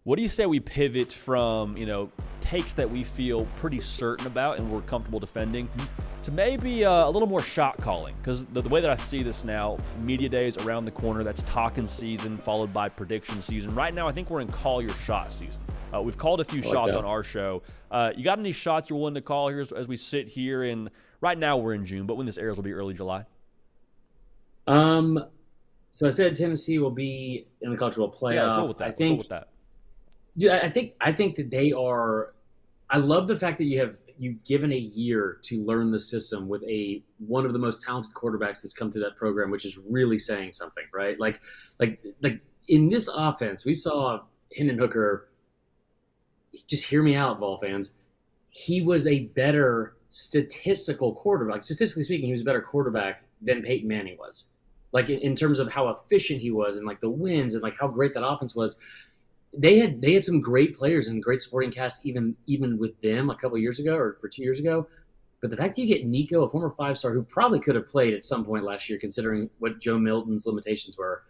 What do you say we pivot from, takes that we feel pretty certain about and we're comfortable defending to maybe a little more shot calling? Because the way that I see this now, media days around the corner, that's talking season followed by prediction season. Right now, I think we're in call your shot season. We've called a few shots on our show. You got any shots you're willing to call here as we sit here? And right now we're in June, but when this airs will be early July. So I said Tennessee will be in the college football playoff. Yeah, let's roll with that. I think, dude, I think that they are. I love the fact that you've given a year to learn the system with one of the most talented quarterbacks that's come through that program, which is really saying something, right? Like in this offense, we saw Hendon Hooker. Just hear me out, Vol fans. He was a better statistical quarterback. Statistically speaking, he was a better quarterback than Peyton Manning was. Like in terms of how efficient he was and like the wins and like how great that offense was. They had some great players and great supporting cast even with them a couple of years ago or 2 years ago. But the fact that you get Nico, a former 5-star who probably could have played at some point last year considering what Joe Milton's limitations were,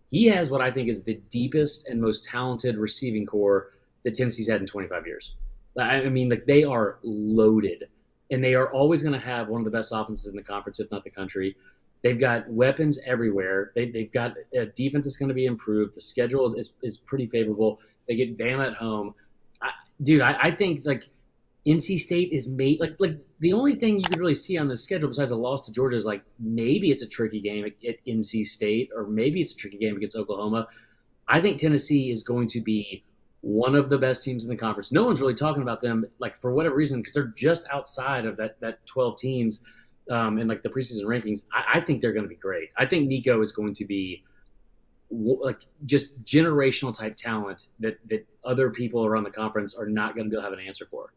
he has what I think is the deepest and most talented receiving core that Tennessee's had in 25 years. I mean, like they are loaded, and they are always going to have one of the best offenses in the conference, if not the country. They've got weapons everywhere. They've got a defense that's going to be improved. The schedule is pretty favorable. They get Bama at home. I think like NC State is made like the only thing you could really see on the schedule besides a loss to Georgia is like maybe it's a tricky game at NC State or maybe it's a tricky game against Oklahoma. I think Tennessee is going to be one of the best teams in the conference. No one's really talking about them like for whatever reason because they're just outside of that 12 teams. In like the preseason rankings, I think they're going to be great. I think Nico is going to be like just generational type talent that other people around the conference are not going to be able to have an answer for.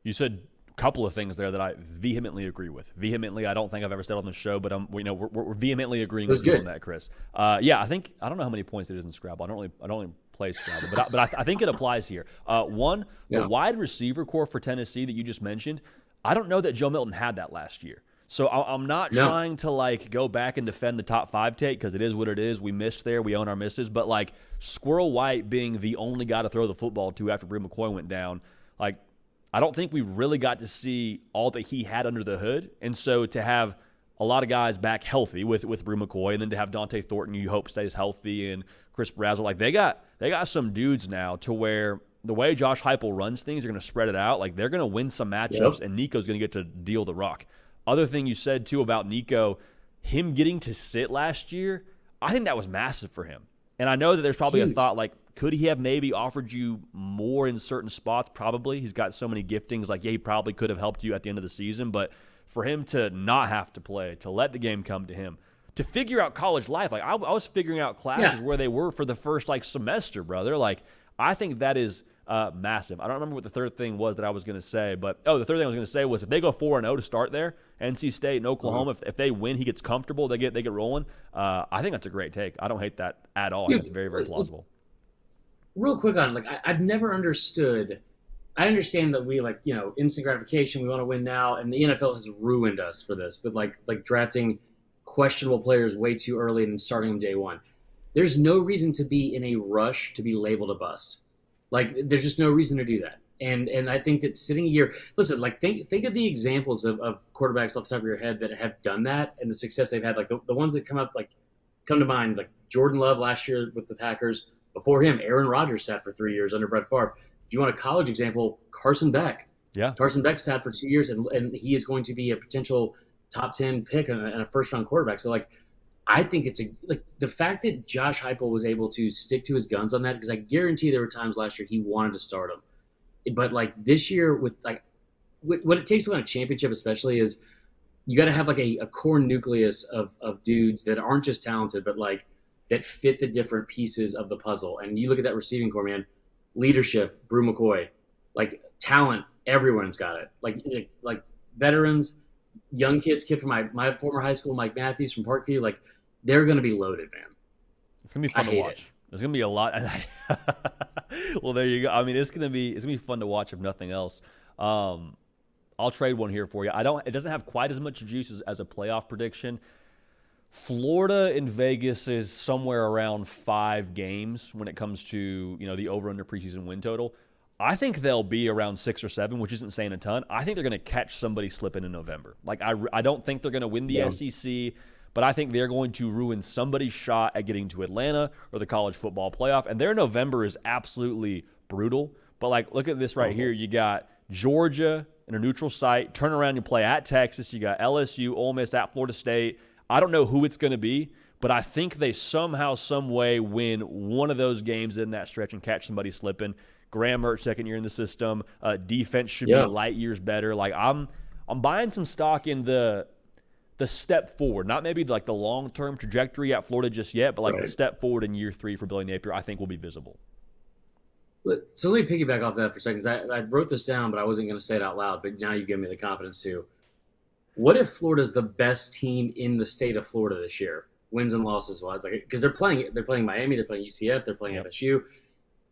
You said a couple of things there that I vehemently agree with. Vehemently, I don't think I've ever said on the show, but we're vehemently agreeing with you on that, Chris. I don't know how many points it is in Scrabble. I don't really play Scrabble, but I think it applies here. The wide receiver core for Tennessee that you just mentioned, I don't know that Joe Milton had that last year. So I'm not trying to like go back and defend the top 5 take because it is what it is. We missed there. We own our misses. But like Squirrel White being the only guy to throw the football to after Brew McCoy went down, like I don't think we really got to see all that he had under the hood. And so to have a lot of guys back healthy with Brew McCoy and then to have Dante Thornton you hope stays healthy and Chris Brazzell, like they got some dudes now to where the way Josh Heupel runs things, they're going to spread it out. Like they're going to win some matchups and Nico's going to get to deal the rock. Other thing you said, too, about Nico, him getting to sit last year, I think that was massive for him. And I know that there's probably a thought, like, could he have maybe offered you more in certain spots? Probably. He's got so many giftings. Like, yeah, he probably could have helped you at the end of the season. But for him to not have to play, to let the game come to him, to figure out college life. Like, I was figuring out classes where they were for the first, like, semester, brother. Like, I think that is massive. I don't remember what the third thing was that I was going to say, but the third thing I was going to say was if they go 4-0 to start there, NC State and Oklahoma, if they win, he gets comfortable, they get rolling. I think that's a great take. I don't hate that at all. It's very, very plausible. Real quick on like I've never understood. I understand that we like instant gratification. We want to win now, and the NFL has ruined us for this. But like drafting questionable players way too early and then starting them day one. There's no reason to be in a rush to be labeled a bust. Like, there's just no reason to do that. And I think that sitting a year – listen, like, think of the examples of quarterbacks off the top of your head that have done that and the success they've had. Like, the ones that come to mind, like Jordan Love last year with the Packers. Before him, Aaron Rodgers sat for 3 years under Brett Favre. If you want a college example, Carson Beck. Yeah. Carson Beck sat for 2 years, and he is going to be a potential top 10 pick and a first-round quarterback. So, like, I think it's the fact that Josh Heupel was able to stick to his guns on that, because I guarantee there were times last year he wanted to start him. But like this year with like what it takes to win a championship especially is you got to have like a core nucleus of dudes that aren't just talented, but like that fit the different pieces of the puzzle. And you look at that receiving core, man, leadership, Brew McCoy, like talent, everyone's got it. Like veterans, young kids, kid from my former high school, Mike Matthews from Parkview, like they're going to be loaded, man. It's going to be fun to watch. There's going to be a lot. Well, there you go. I mean, it's going to be fun to watch if nothing else. I'll trade one here for you. It doesn't have quite as much juice as a playoff prediction. Florida in Vegas is somewhere around 5 games when it comes to, the over-under preseason win total. I think they'll be around 6 or 7, which isn't saying a ton. I think they're going to catch somebody slipping in November. Like, I don't think they're going to win the SEC, but I think they're going to ruin somebody's shot at getting to Atlanta or the college football playoff. And their November is absolutely brutal. But, like, look at this right here. You got Georgia in a neutral site. Turn around and play at Texas. You got LSU, Ole Miss, at Florida State. I don't know who it's going to be, but I think they somehow, some way win one of those games in that stretch and catch somebody slipping. Graham Mertz, second year in the system. Defense should be light years better. Like, I'm buying some stock in the step forward, not maybe like the long-term trajectory at Florida just yet, but like the step forward in year 3 for Billy Napier, I think will be visible. So let me piggyback off that for a second. I wrote this down, but I wasn't going to say it out loud. But now you give me the confidence to. What if Florida's the best team in the state of Florida this year, wins and losses wise? Like, because they're playing Miami, they're playing UCF, they're playing FSU.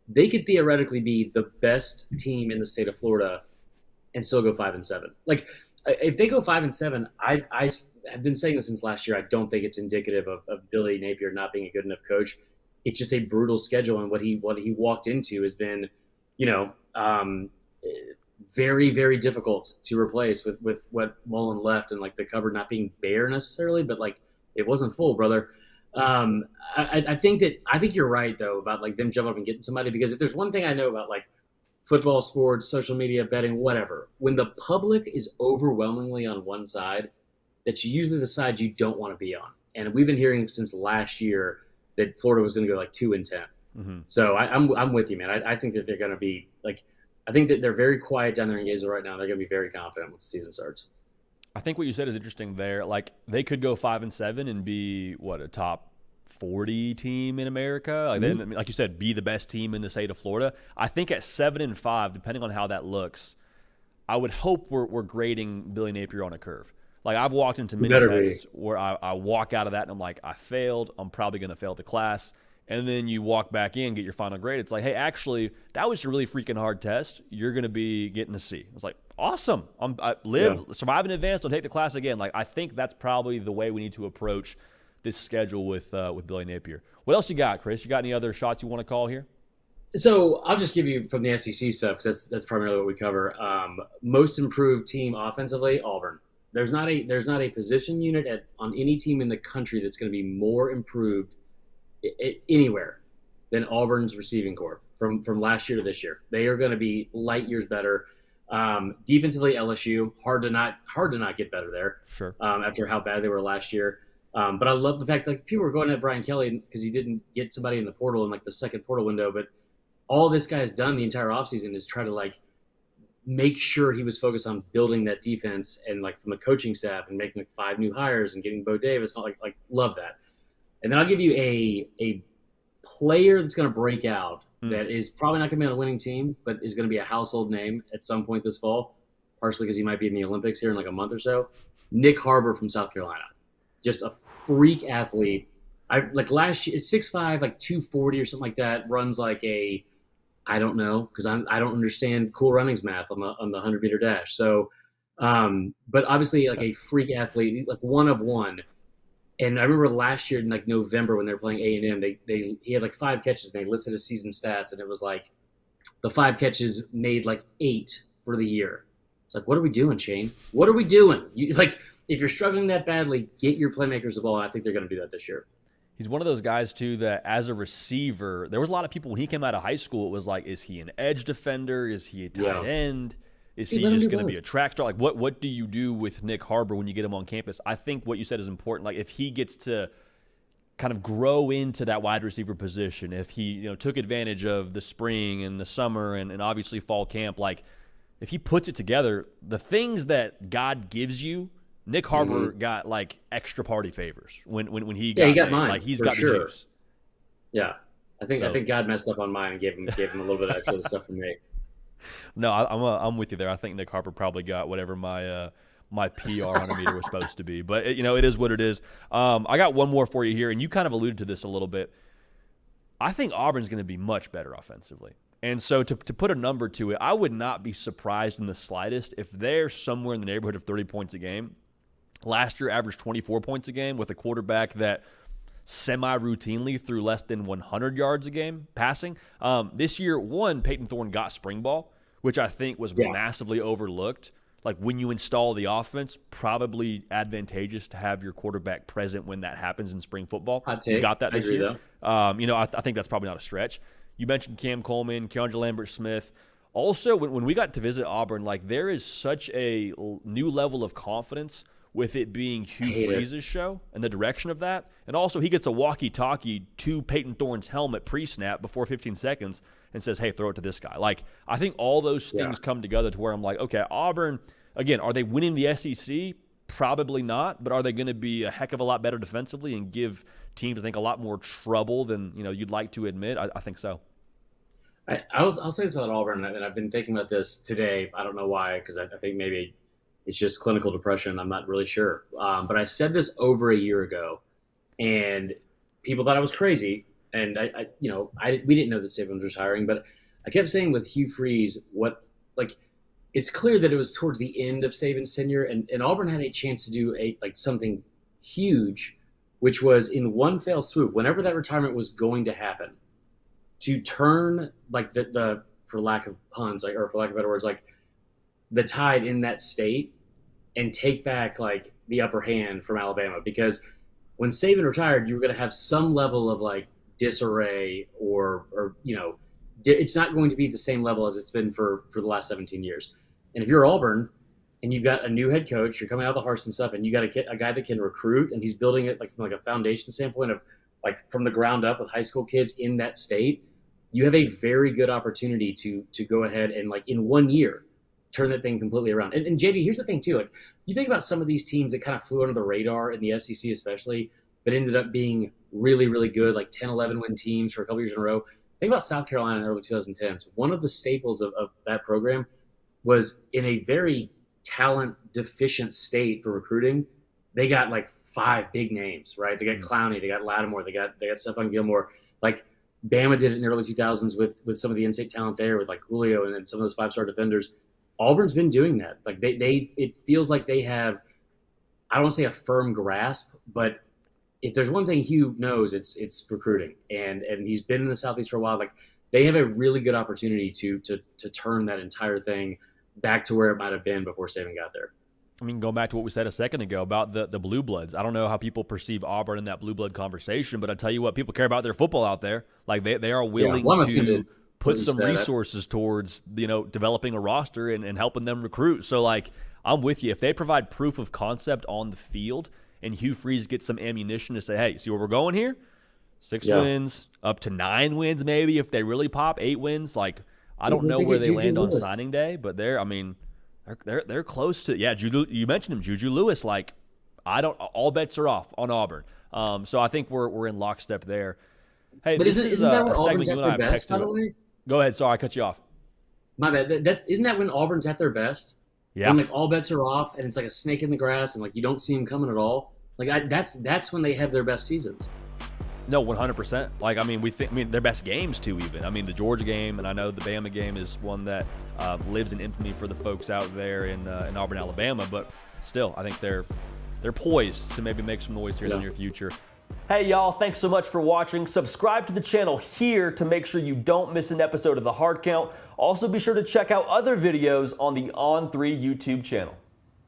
They could theoretically be the best team in the state of Florida and still go 5-7. Like, if they go 5-7, I have been saying this since last year. I don't think it's indicative of Billy Napier not being a good enough coach. It's just a brutal schedule, and what he walked into has been, very, very difficult to replace with what Mullen left, and like the cupboard not being bare necessarily, but like it wasn't full, brother. I think you're right though about like them jumping up and getting somebody, because if there's one thing I know about like football, sports, social media, betting, whatever, when the public is overwhelmingly on one side, that's usually the side you don't want to be on. And we've been hearing since last year that Florida was going to go like 2-10. Mm-hmm. So I'm with you, man. I think that they're going to be like. I think that they're very quiet down there in Gainesville right now. They're going to be very confident when the season starts. I think what you said is interesting there. Like, they could go 5-7 and be, a top 40 team in America? Like, mm-hmm. Like you said, be the best team in the state of Florida. I think at 7-5, depending on how that looks, I would hope we're grading Billy Napier on a curve. Like, I've walked into many tests where I walk out of that and I'm like, I failed. I'm probably going to fail the class. And then you walk back in, get your final grade. It's like, hey, actually, that was a really freaking hard test. You're going to be getting a C. It's like, awesome. Survive in advance. Don't take the class again. Like, I think that's probably the way we need to approach this schedule with Billy Napier. What else you got, Chris? You got any other shots you want to call here? So I'll just give you from the SEC stuff, because that's primarily what we cover. Most improved team offensively, Auburn. There's not a position unit on any team in the country that's going to be more improved anywhere than Auburn's receiving corps from last year to this year. They are going to be light years better. Defensively, LSU hard to not get better there. Sure. After how bad they were last year. But I love the fact like people were going at Brian Kelly because he didn't get somebody in the portal in like the second portal window. But all this guy has done the entire offseason is try to like make sure he was focused on building that defense and like from the coaching staff and making like 5 new hires and getting Bo Davis. Not like love that. And then I'll give you a player that's going to break out that is probably not going to be on a winning team, but is going to be a household name at some point this fall, partially because he might be in the Olympics here in like a month or so. Nick Harbor from South Carolina. Just a freak athlete. Like last year, 6'5", like 240 or something like that, runs like I don't know, because I don't understand Cool Runnings math on the 100-meter dash. So, but obviously like a freak athlete, like one of one. And I remember last year in like November when they were playing A&M, he had like 5 catches and they listed his season stats, and it was like the 5 catches made like 8 for the year. It's like, what are we doing, Shane? What are we doing? Like, if you're struggling that badly, get your playmakers the ball, and I think they're going to do that this year. He's one of those guys, too, that as a receiver, there was a lot of people when he came out of high school, it was like, is he an edge defender? Is he a tight end? Is he just going to be a track star? Like, what do you do with Nick Harbor when you get him on campus? I think what you said is important. Like, if he gets to kind of grow into that wide receiver position, if he took advantage of the spring and the summer and obviously fall camp, like, if he puts it together, the things that God gives you, Nick Harbor got like extra party favors when he got mine. Like, he's got the juice. Yeah, I think God messed up on mine and gave him a little bit of extra stuff from me. No, I'm with you there. I think Nick Harbor probably got whatever my PR 100 meter was supposed to be. But it is what it is. I got one more for you here, and you kind of alluded to this a little bit. I think Auburn's going to be much better offensively. And so to put a number to it, I would not be surprised in the slightest if they're somewhere in the neighborhood of 30 points a game. last year averaged 24 points a game with a quarterback that semi-routinely threw less than 100 yards a game passing. This year, Peyton Thorne got spring ball, which I think was massively overlooked. Like when you install the offense, probably advantageous to have your quarterback present when that happens in spring football. You got that this year. I think that's probably not a stretch. You mentioned Cam Coleman, Keandre Lambert-Smith. Also, when we got to visit Auburn, like there is such a new level of confidence with it being Hugh Freeze's show and the direction of that. And also he gets a walkie-talkie to Peyton Thorne's helmet pre-snap before 15 seconds and says, hey, throw it to this guy. Like, I think all those things come together to where I'm like, okay, Auburn, again, are they winning the SEC? Probably not, but are they going to be a heck of a lot better defensively and give teams, I think, a lot more trouble than you'd like to admit? I think so. I'll say this about Auburn, and I've been thinking about this today. I don't know why, because I think maybe it's just clinical depression. I'm not really sure. But I said this over a year ago, and people thought I was crazy. And we didn't know that Saban was retiring, but I kept saying with Hugh Freeze, it's clear that it was towards the end of Saban's tenure, and Auburn had a chance to do something huge, which was in one fell swoop, whenever that retirement was going to happen, to turn the for lack of puns, or for lack of better words, the tide in that state and take back the upper hand from Alabama. Because when Saban retired, you were going to have some level of disarray or it's not going to be the same level as it's been for the last 17 years. And if you're Auburn and you've got a new head coach, you're coming out of the Harsin stuff, and you got a guy that can recruit, and he's building it from a foundation standpoint of from the ground up with high school kids in that state, you have a very good opportunity to go ahead and in 1 year turn that thing completely around. And JD, here's the thing too, you think about some of these teams that kind of flew under the radar in the SEC especially, but ended up being really, really good, 10, 11 win teams for a couple years in a row. Think about South Carolina in the early 2010s. One of the staples of that program was in a very talent deficient state for recruiting. They got 5 big names, right? They got Clowney, they got Lattimore, they got Stephon Gilmore. Bama did it in the early 2000s with some of the in-state talent there, with Julio and then some of those 5-star defenders. Auburn's been doing that. It feels like they have, I don't want to say a firm grasp, but if there's one thing Hugh knows, it's recruiting, and he's been in the Southeast for a while. They have a really good opportunity to turn that entire thing back to where it might have been before Saban got there. I mean, going back to what we said a second ago about the Blue Bloods, I don't know how people perceive Auburn in that Blue Blood conversation, but I tell you what, people care about their football out there. They are willing to put some resources towards developing a roster and helping them recruit. So I'm with you. If they provide proof of concept on the field and Hugh Freeze gets some ammunition to say, hey, see where we're going here? 6 wins, up to 9 wins maybe if they really pop, 8 wins. I don't know where they land on signing day, but they're close to. Yeah, you mentioned him, Juju Lewis. All bets are off on Auburn. So I think we're in lockstep there. Hey, but isn't that when Auburn's at their best, by the way? Go ahead. Sorry, I cut you off. My bad. Isn't that when Auburn's at their best? Yeah. When all bets are off and it's like a snake in the grass and you don't see them coming at all. That's when they have their best seasons. No, 100%. We think their best games too. Even the Georgia game, and I know the Bama game is one that lives in infamy for the folks out there in Auburn, Alabama. But still, I think they're poised to maybe make some noise here in the near future. Hey y'all, thanks so much for watching. Subscribe to the channel here to make sure you don't miss an episode of The Hard Count. Also be sure to check out other videos on the On3 YouTube channel.